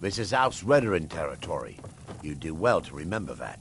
This is House Redarin territory. You do well to remember that.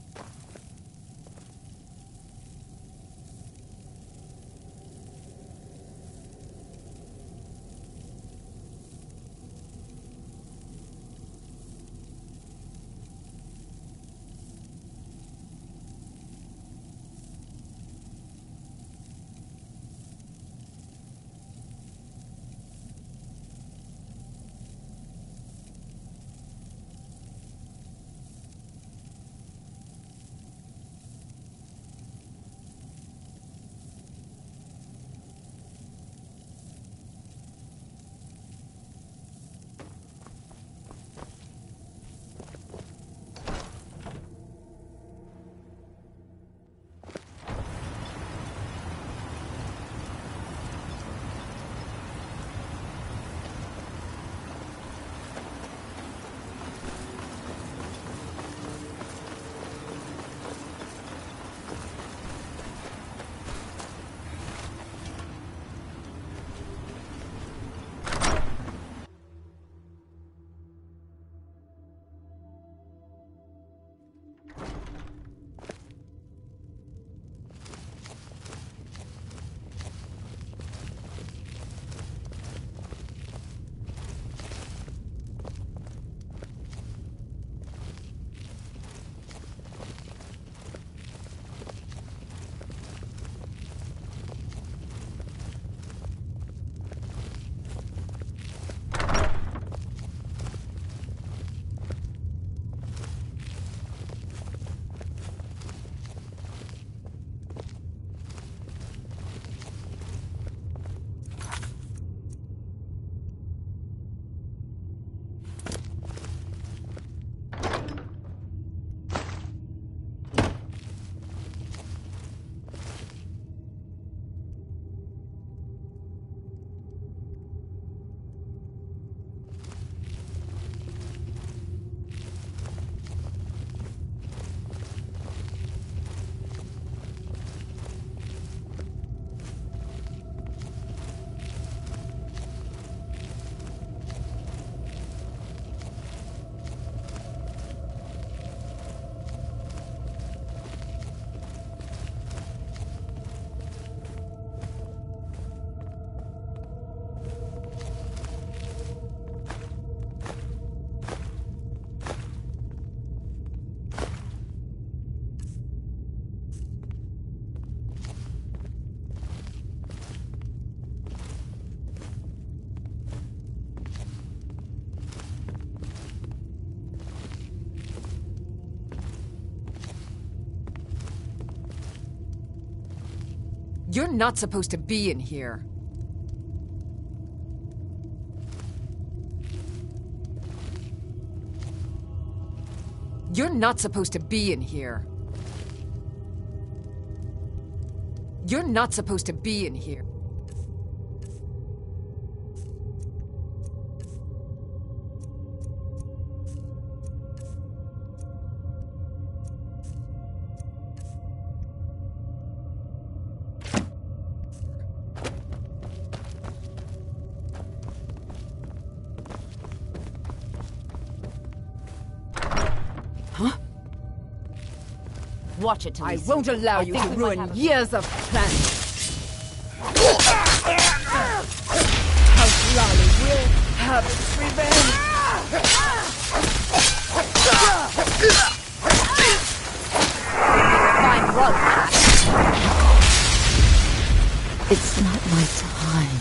You're not supposed to be in here. You're not supposed to be in here. You're not supposed to be in here. Watch it till I won't allow you to ruin years of planning. House Lolly will have its revenge. Fine rug, cat. It's not my time.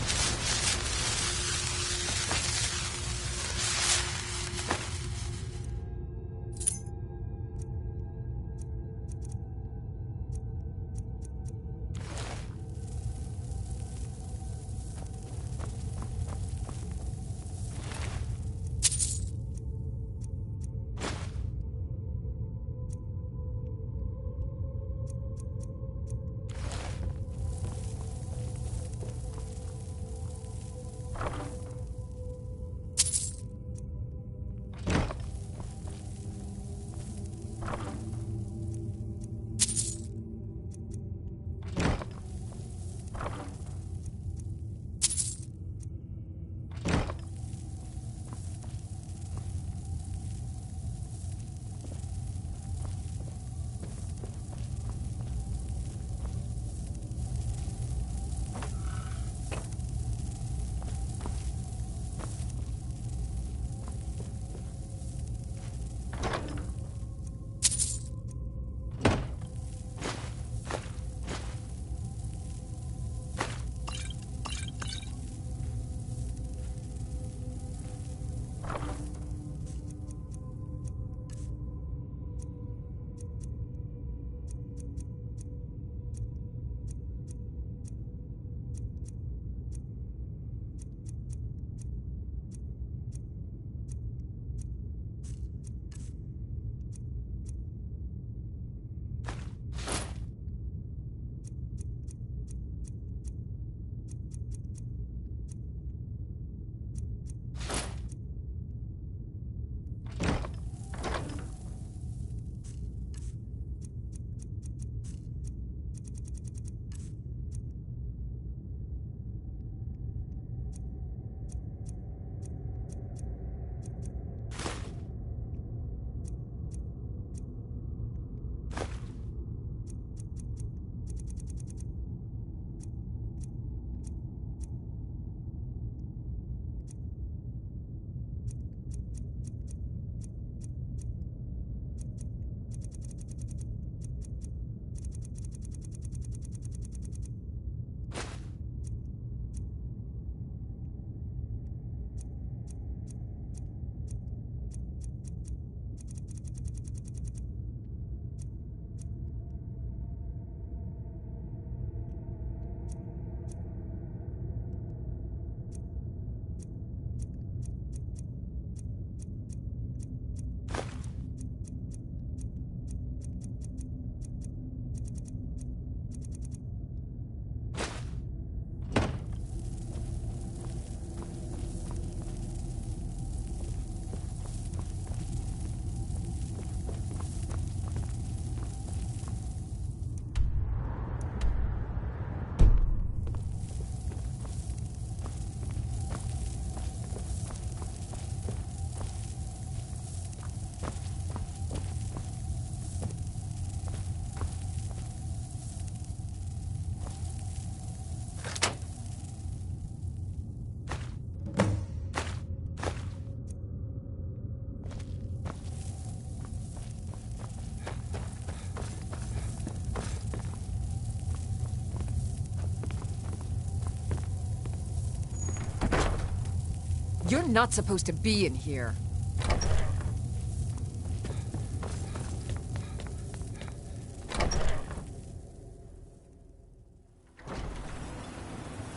You're not supposed to be in here.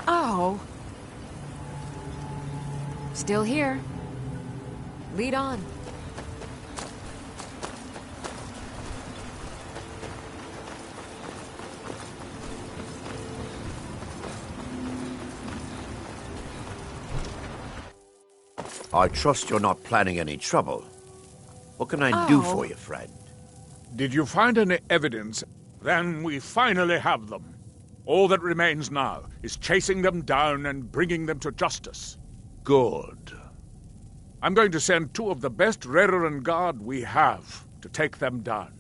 Oh. Still here. Lead on. I trust you're not planning any trouble. What can I do for you, friend? Did you find any evidence? Then we finally have them. All that remains now is chasing them down and bringing them to justice. Good. I'm going to send 2 of the best Redoran Guard we have to take them down.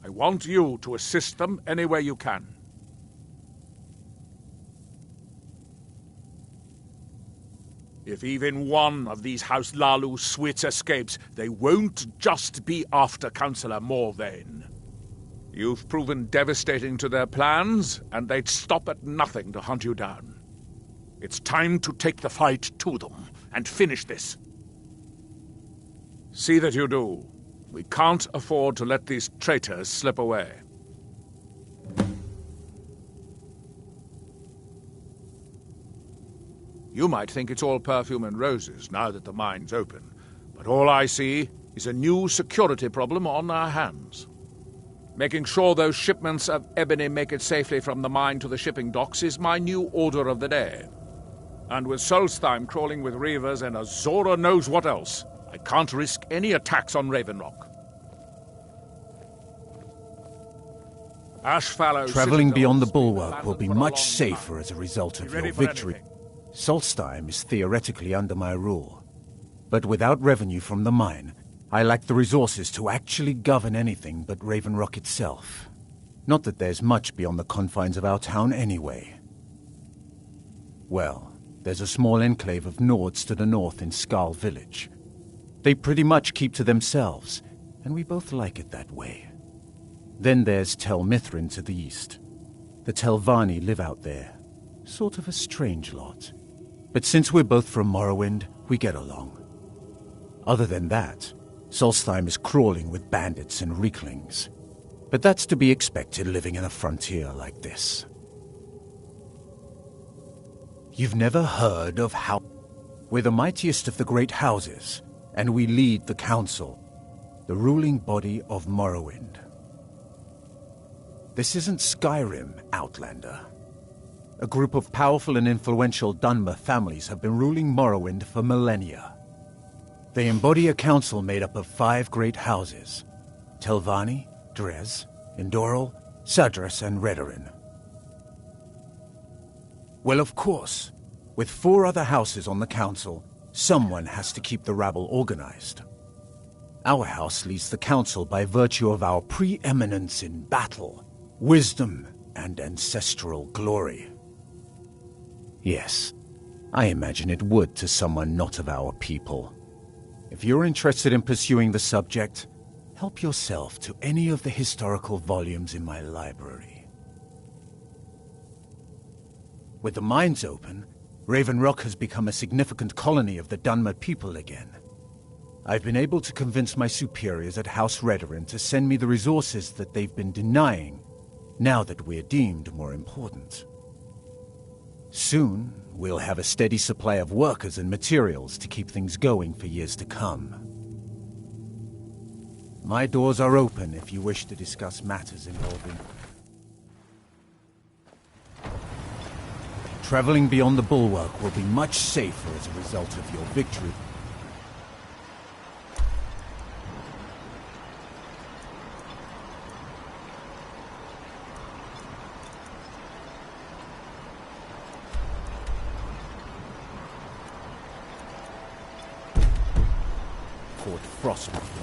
I want you to assist them any way you can. If even one of these House Lalu Swits escapes, they won't just be after Councillor Morvain. You've proven devastating to their plans, and they'd stop at nothing to hunt you down. It's time to take the fight to them and finish this. See that you do. We can't afford to let these traitors slip away. You might think it's all perfume and roses now that the mine's open, but all I see is a new security problem on our hands. Making sure those shipments of ebony make it safely from the mine to the shipping docks is my new order of the day. And with Solstheim crawling with reavers and Azora knows what else, I can't risk any attacks on Raven Rock. Ashfallow Traveling beyond the citadels we've bulwark will be abandoned for a much long safer time. as a result of Be ready your for victory. anything. Solstheim is theoretically under my rule. But without revenue from the mine, I lack the resources to actually govern anything but Raven Rock itself. Not that there's much beyond the confines of our town anyway. Well, there's a small enclave of Nords to the north in Skal Village. They pretty much keep to themselves, and we both like it that way. Then there's Tel Mithrin to the east. The Telvanni live out there. Sort of a strange lot. But since we're both from Morrowind, we get along. Other than that, Solstheim is crawling with bandits and reeklings. But that's to be expected living in a frontier like this. You've never heard of how... We're the mightiest of the great houses, and we lead the council, the ruling body of Morrowind. This isn't Skyrim, Outlander. A group of powerful and influential Dunmer families have been ruling Morrowind for millennia. They embody a council made up of 5 great houses: Telvanni, Drez, Endoral, Sadras, and Redoran. Well, of course, with 4 other houses on the council, someone has to keep the rabble organized. Our house leads the council by virtue of our preeminence in battle, wisdom, and ancestral glory. Yes, I imagine it would to someone not of our people. If you're interested in pursuing the subject, help yourself to any of the historical volumes in my library. With the mines open, Raven Rock has become a significant colony of the Dunmer people again. I've been able to convince my superiors at House Redoran to send me the resources that they've been denying, now that we're deemed more important. Soon, we'll have a steady supply of workers and materials to keep things going for years to come. My doors are open if you wish to discuss matters involving... Traveling beyond the bulwark will be much safer as a result of your victory. Fort Frostmourne.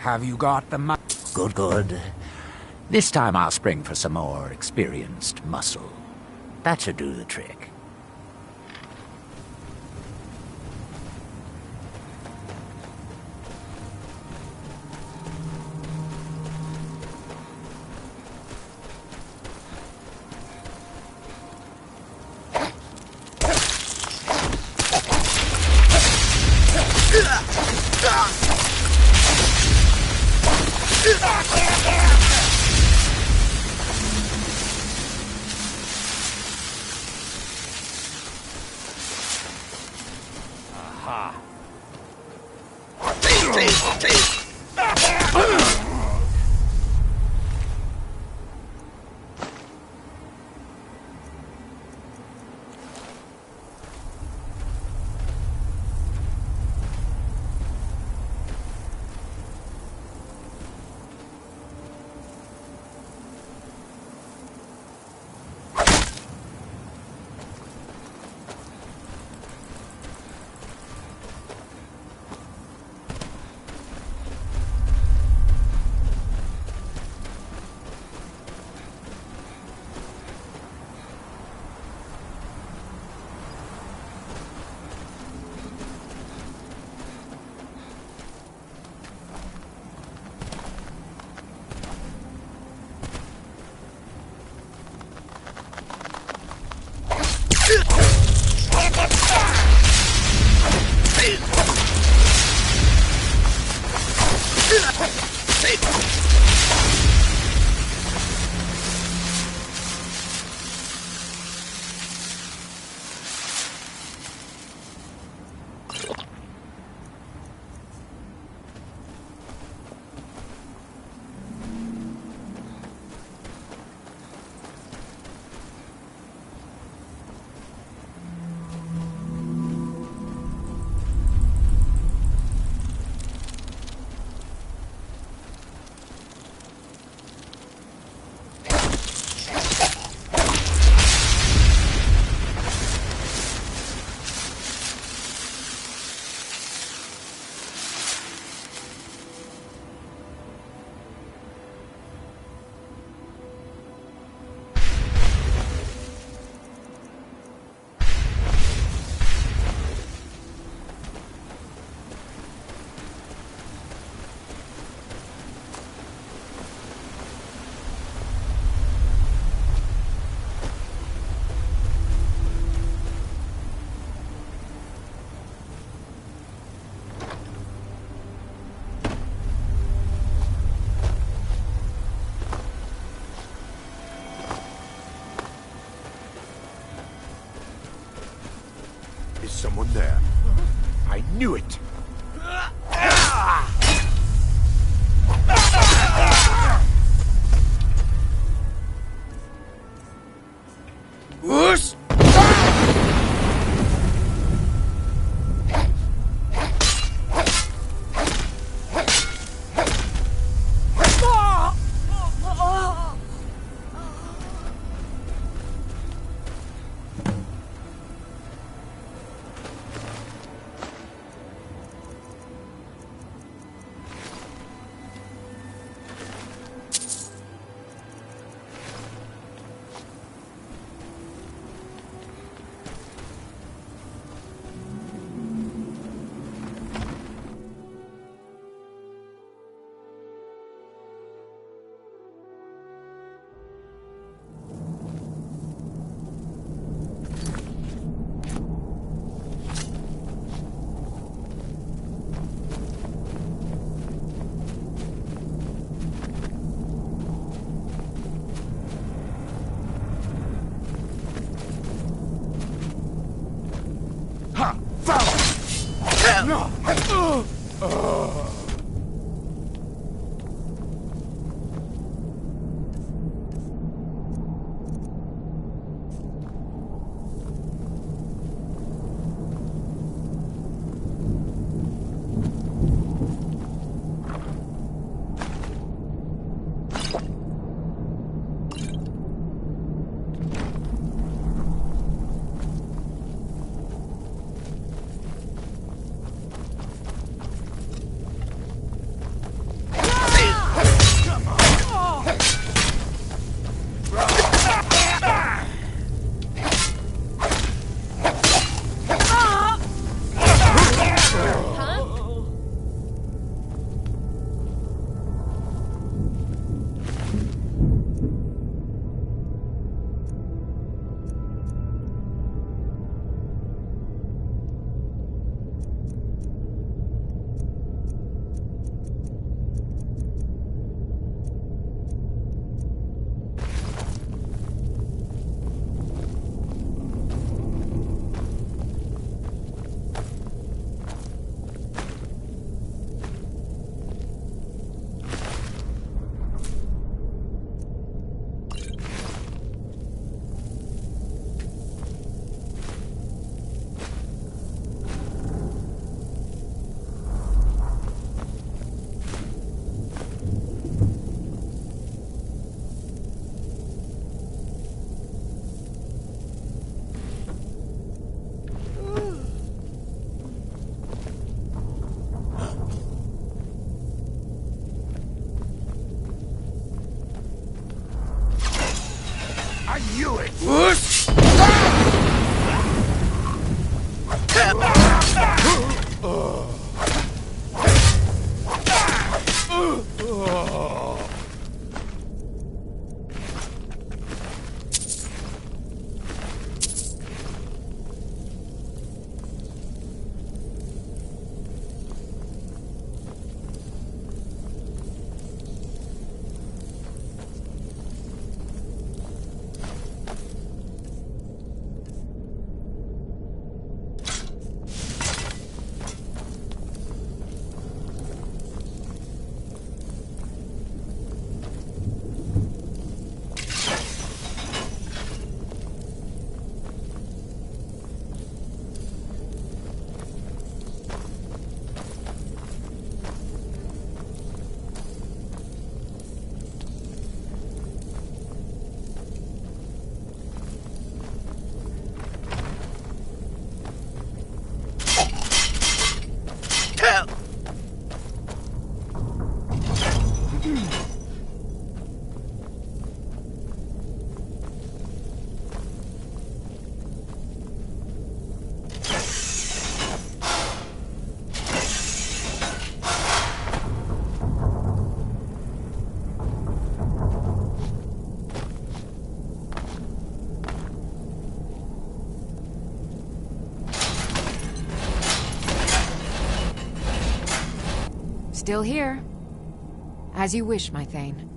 Have you got the money? Good, good. This time I'll spring for some more experienced muscle. That should do the trick. Is someone there? I knew it! Whoosh! Still here. As you wish, my Thane.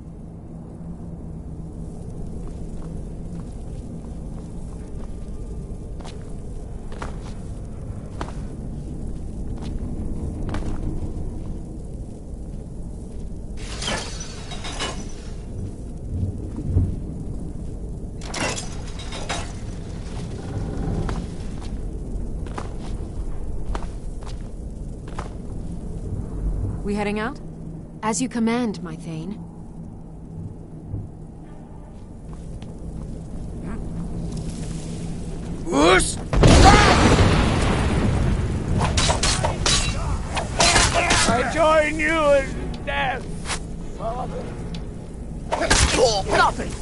We heading out? As you command, my Thane. I join you in death, Father. Nothing!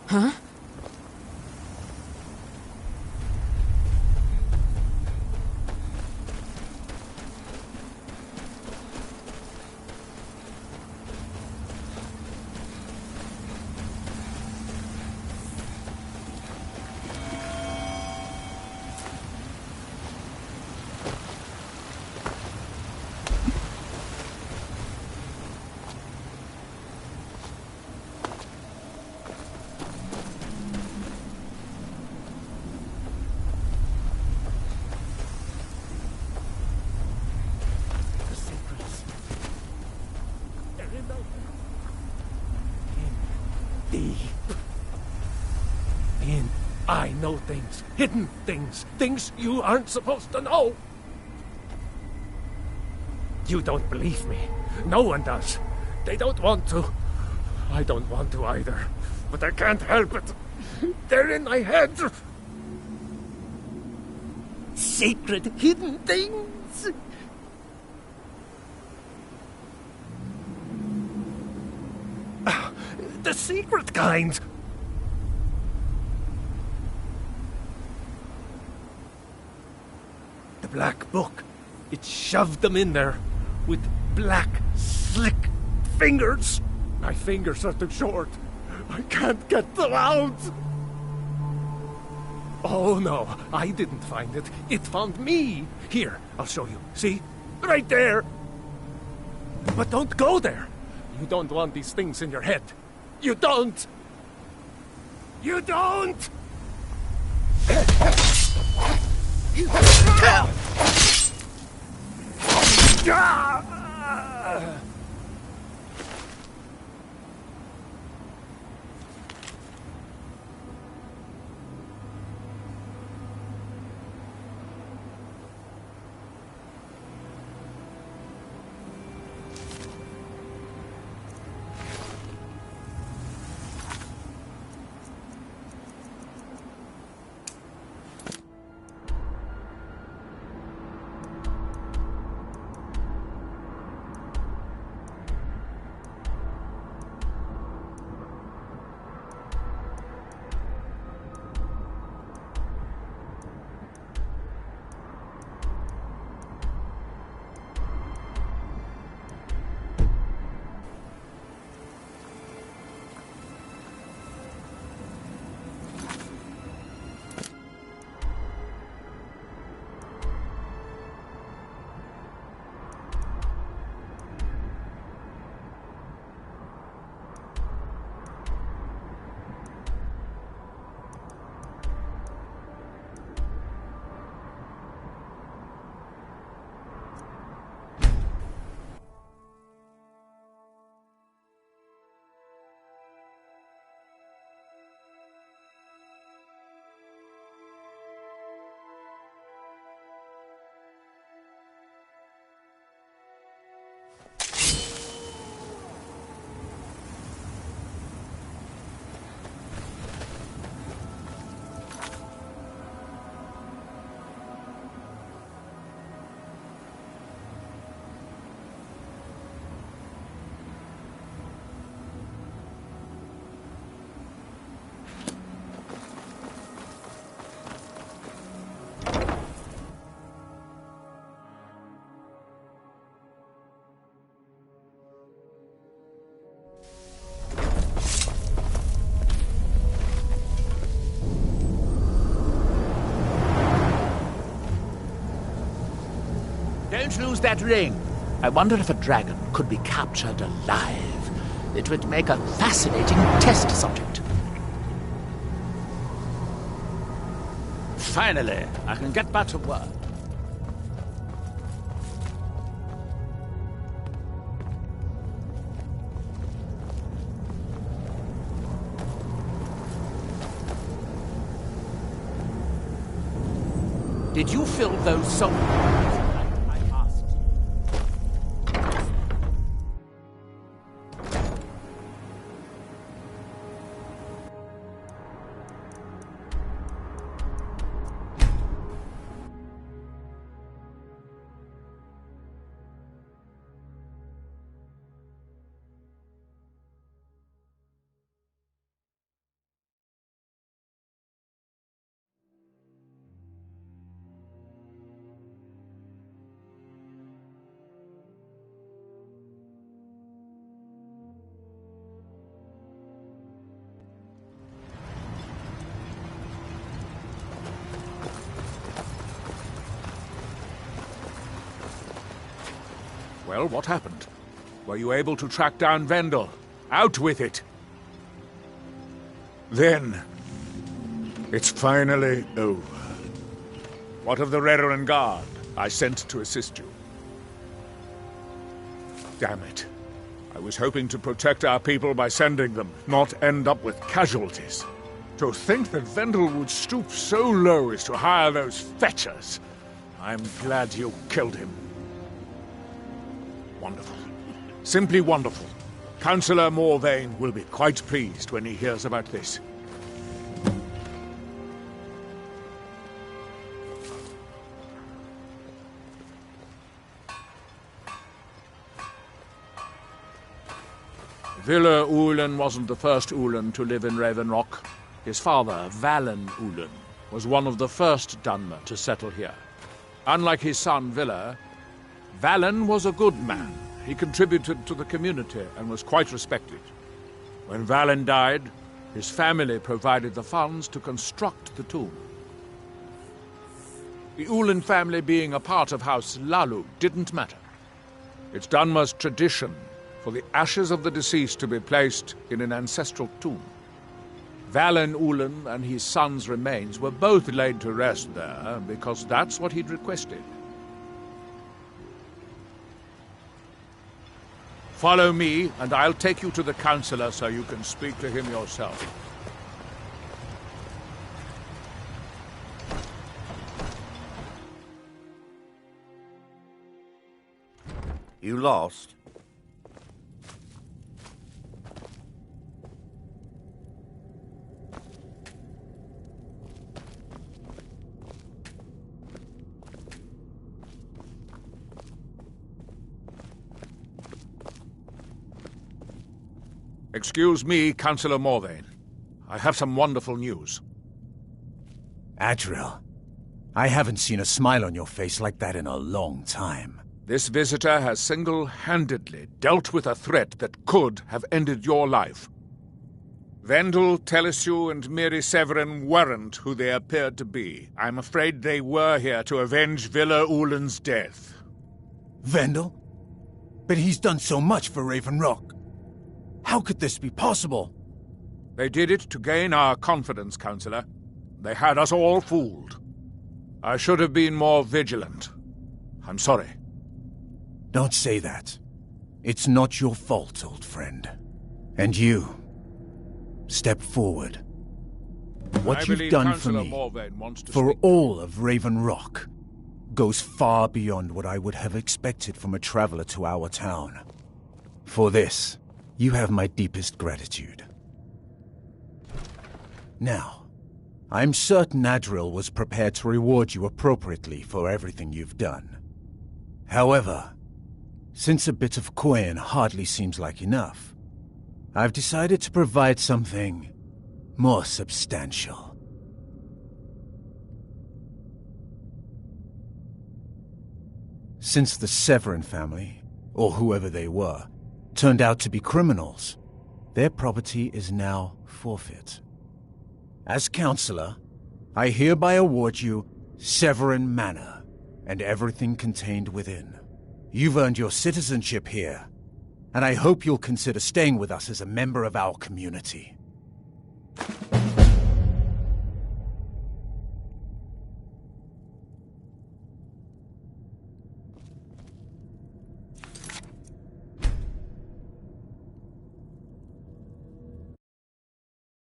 Huh? The secrets. They're in deep. I know things. Hidden things. Things you aren't supposed to know. You don't believe me. No one does. They don't want to. I don't want to either. But I can't help it. They're in my head. Secret hidden things. The secret kind. The black book. It shoved them in there with black, slick fingers. My fingers are too short. I can't get them out. Oh no, I didn't find it. It found me. Here, I'll show you. See? Right there. But don't go there. You don't want these things in your head. You don't. You don't. Don't lose that ring. I wonder if a dragon could be captured alive. It would make a fascinating test subject. Finally, I can get back to work. Did you fill those souls? Well, what happened? Were you able to track down Vendel? Out with it! Then, it's finally over. What of the Reverend Guard I sent to assist you? Damn it. I was hoping to protect our people by sending them, not end up with casualties. To think that Vendel would stoop so low as to hire those fetchers. I'm glad you killed him. Wonderful. Simply wonderful. Councillor Morvain will be quite pleased when he hears about this. Villa Ulen wasn't the first Ulen to live in Ravenrock. His father, Valen Ulen, was one of the first Dunmer to settle here. Unlike his son, Villa, Valen was a good man. He contributed to the community and was quite respected. When Valen died, his family provided the funds to construct the tomb. The Ulen family being a part of House Lalu didn't matter. It's Dunmer's tradition for the ashes of the deceased to be placed in an ancestral tomb. Valen Ulen and his son's remains were both laid to rest there because that's what he'd requested. Follow me, and I'll take you to the Councillor so you can speak to him yourself. You lost? Excuse me, Councillor Morvain. I have some wonderful news. Adriel, I haven't seen a smile on your face like that in a long time. This visitor has single-handedly dealt with a threat that could have ended your life. Vendel, Telesue, and Miri Severin weren't who they appeared to be. I'm afraid they were here to avenge Villa Ulen's death. Vendel? But he's done so much for Ravenrock. How could this be possible? They did it to gain our confidence, Councillor. They had us all fooled. I should have been more vigilant. I'm sorry. Don't say that. It's not your fault, old friend. And you, step forward. What you've done for me, for all of Ravenrock, goes far beyond what I would have expected from a traveler to our town. For this, you have my deepest gratitude. Now, I'm certain Adriel was prepared to reward you appropriately for everything you've done. However, since a bit of coin hardly seems like enough, I've decided to provide something more substantial. Since the Severin family, or whoever they were, turned out to be criminals, their property is now forfeit. As Councillor, I hereby award you Severin Manor and everything contained within. You've earned your citizenship here, and I hope you'll consider staying with us as a member of our community.